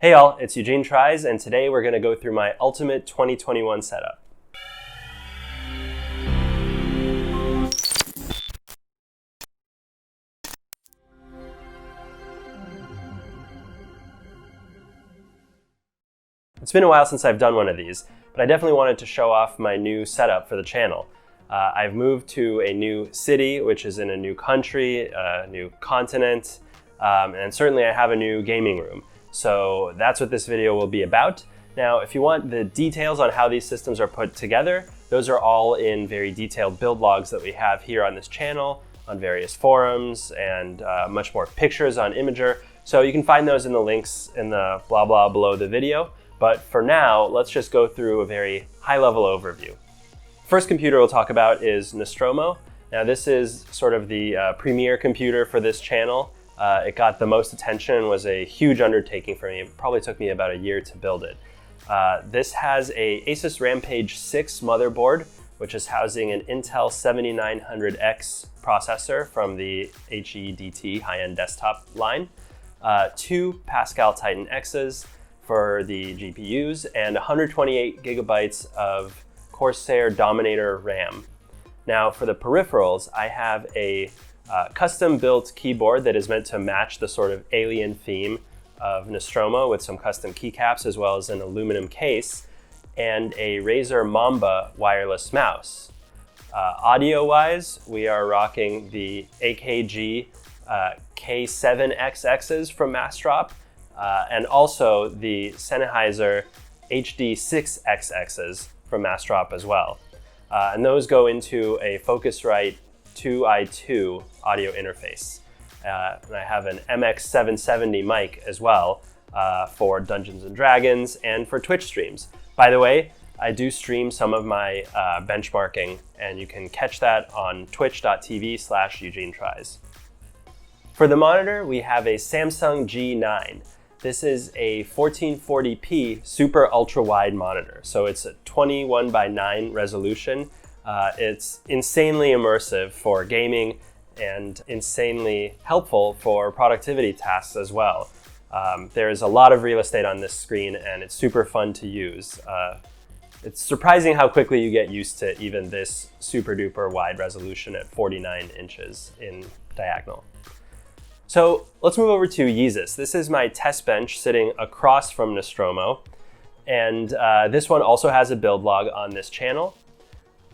Hey all, it's Eugene Tries, and today we're going to go through my ultimate 2021 setup. It's been a while since I've done one of these, but I definitely wanted to show off my new setup for the channel. I've moved to a new city, which is in a new country, a new continent, and certainly I have a new gaming room. So that's what this video will be about. Now, if you want the details on how these systems are put together, those are all in very detailed build logs that we have here on this channel, on various forums, and much more pictures on Imager. So you can find those in the links in the blah blah below the video. But for now, let's just go through a very high-level overview. First computer we'll talk about is Nostromo. Now this is sort of the premier computer for this channel. It got the most attention and was a huge undertaking for me. It probably took me about a year to build it. This has a Asus Rampage VI motherboard, which is housing an Intel 7900X processor from the HEDT high-end desktop line, 2 Pascal Titan X's for the GPUs, and 128 gigabytes of Corsair Dominator RAM. Now for the peripherals, I have a custom-built keyboard that is meant to match the sort of alien theme of Nostromo with some custom keycaps as well as an aluminum case, and a Razer Mamba wireless mouse. Audio-wise, we are rocking the AKG K7XXs from Mastrop, and also the Senneheiser HD6XXs from Mastrop as well. And those go into a Focusrite 2i2 audio interface. And I have an MX770 mic as well for Dungeons and Dragons and for Twitch streams. By the way, I do stream some of my benchmarking, and you can catch that on twitch.tv/EugeneTries. For the monitor, we have a Samsung G9. This is a 1440p super ultra wide monitor. So it's a 21:9 resolution. It's insanely immersive for gaming and insanely helpful for productivity tasks as well. There is a lot of real estate on this screen and it's super fun to use. It's surprising how quickly you get used to even this super duper wide resolution at 49 inches in diagonal. So let's move over to Yeezus. This is my test bench sitting across from Nostromo. And this one also has a build log on this channel.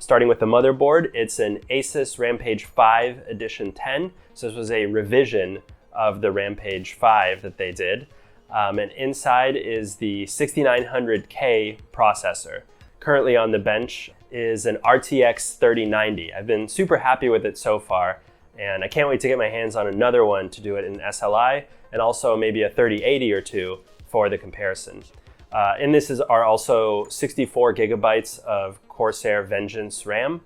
Starting with the motherboard, it's an Asus Rampage V Edition 10. So this was a revision of the Rampage 5 that they did. And inside is the 6900K processor. Currently on the bench is an RTX 3090. I've been super happy with it so far, and I can't wait to get my hands on another one to do it in SLI, and also maybe a 3080 or two for the comparison. In this are also 64 gigabytes of Corsair Vengeance RAM.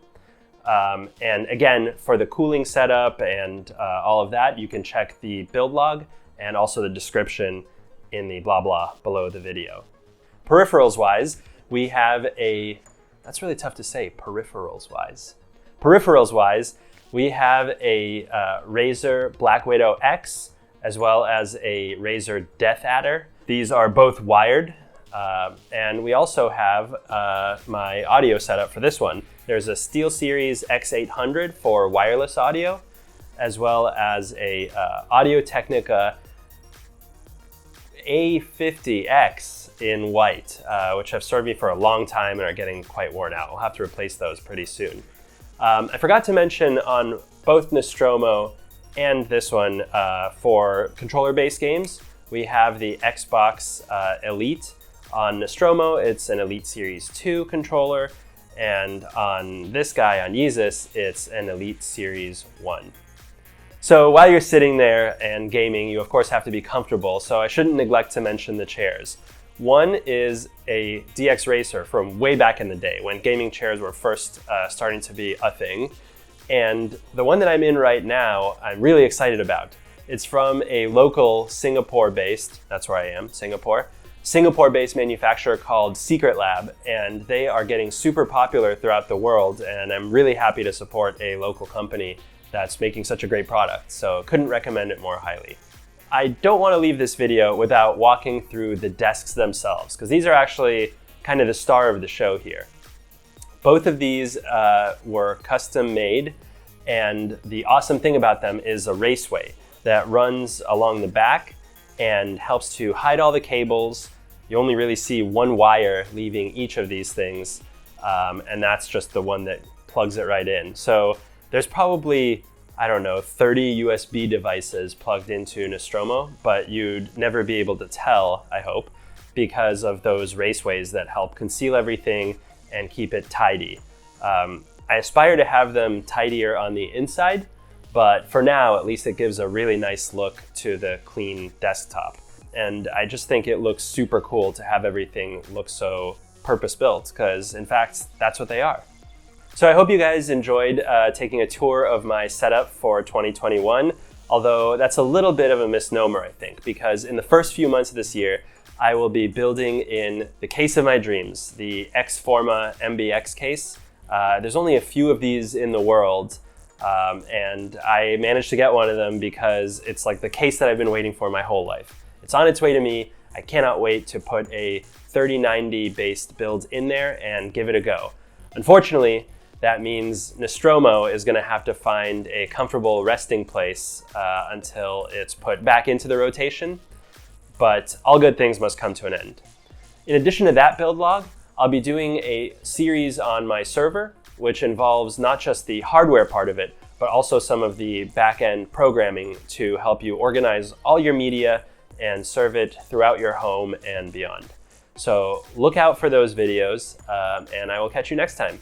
And again, for the cooling setup and all of that, you can check the build log and also the description in the blah blah below the video. Peripherals-wise, we have that's really tough to say, peripherals-wise. Peripherals-wise, we have a Razer Blackwidow X as well as a Razer Death Adder. These are both wired. And we also have my audio setup for this one. There's a SteelSeries X800 for wireless audio, as well as a Audio-Technica A50X in white, which have served me for a long time and are getting quite worn out. I'll have to replace those pretty soon. I forgot to mention on both Nostromo and this one for controller-based games, we have the Xbox Elite. On Nostromo, it's an Elite Series 2 controller, and on this guy, on Yeezus, it's an Elite Series 1. So while you're sitting there and gaming, you of course have to be comfortable, so I shouldn't neglect to mention the chairs. One is a DX Racer from way back in the day, when gaming chairs were first starting to be a thing. And the one that I'm in right now, I'm really excited about. It's from a local Singapore-based, that's where I am, Singapore-based manufacturer called Secret Lab, and they are getting super popular throughout the world, and I'm really happy to support a local company that's making such a great product, so couldn't recommend it more highly. I don't want to leave this video without walking through the desks themselves, because these are actually kind of the star of the show here. Both of these were custom made, and the awesome thing about them is a raceway that runs along the back and helps to hide all the cables. You only really see one wire leaving each of these things, and that's just the one that plugs it right in. So there's probably, I don't know, 30 USB devices plugged into Nostromo, but you'd never be able to tell, I hope, because of those raceways that help conceal everything and keep it tidy. I aspire to have them tidier on the inside, but for now, at least it gives a really nice look to the clean desktop. And I just think it looks super cool to have everything look so purpose-built, because in fact, that's what they are. So I hope you guys enjoyed taking a tour of my setup for 2021, although that's a little bit of a misnomer, I think, because in the first few months of this year, I will be building in the case of my dreams, the X-Forma MBX case. There's only a few of these in the world, and I managed to get one of them because it's like the case that I've been waiting for my whole life. It's on its way to me. I cannot wait to put a 3090 based build in there and give it a go. Unfortunately, that means Nostromo is going to have to find a comfortable resting place until it's put back into the rotation, but all good things must come to an end. In addition to that build log, I'll be doing a series on my server, which involves not just the hardware part of it, but also some of the back-end programming to help you organize all your media and serve it throughout your home and beyond. So look out for those videos, and I will catch you next time.